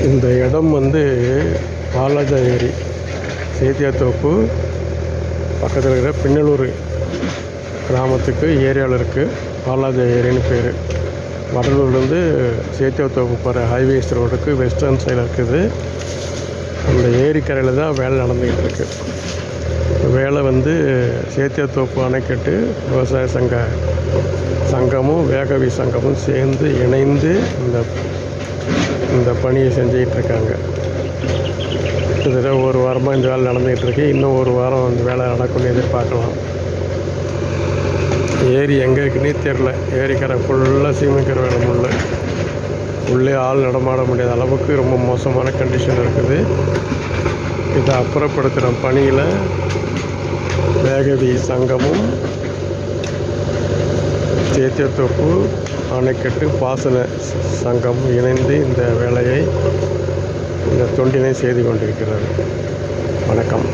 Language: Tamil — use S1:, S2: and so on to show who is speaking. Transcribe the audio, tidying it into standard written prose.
S1: இந்த இடம் வாலாஜா ஏரி, சேத்தியாத்தோப்பு பக்கத்தில் இருக்கிற பின்னலூர் கிராமத்துக்கு ஏரியாவில் இருக்குது. வாலாஜா ஏரின்னு பேர். வடலூர்லேருந்து சேத்தியாத்தோப்பு போகிற ஹைவேஸ் ரோடுக்கு வெஸ்டர்ன் சைடில் இருக்குது. அந்த ஏரிக்கரையில் தான் வேலை நடந்துக்கிட்டு இருக்குது. வேலை சேத்தியாத்தோப்பு அணைக்கட்டு விவசாய சங்கமும் வேகவி சங்கமும் சேர்ந்து இணைந்து இந்த பணியை செஞ்சுக்கிட்டு இருக்காங்க. கிட்டத்தட்ட ஒரு வாரமாக இந்த வேலை நடந்துக்கிட்டு இருக்கு. இன்னும் ஒரு வாரம் இந்த வேலை நடக்கும்னு எதிர்பார்க்கலாம். ஏரி எங்கே இருக்குன்னே தெரில. ஏரிக்கரை ஃபுல்லாக சீமைக்கிற வேலை உள்ளே ஆள் நடமாட முடியாத அளவுக்கு ரொம்ப மோசமான கண்டிஷன் இருக்குது. இதை அப்புறப்படுத்துகிற பணியில் வேகவி சங்கமும் சேத்தியாத்தோப்பு அணைக்கட்டு பாசன சங்கம் இணைந்து இந்த வேலையை, இந்த தொண்டினை செய்து கொண்டிருக்கிறது. வணக்கம்.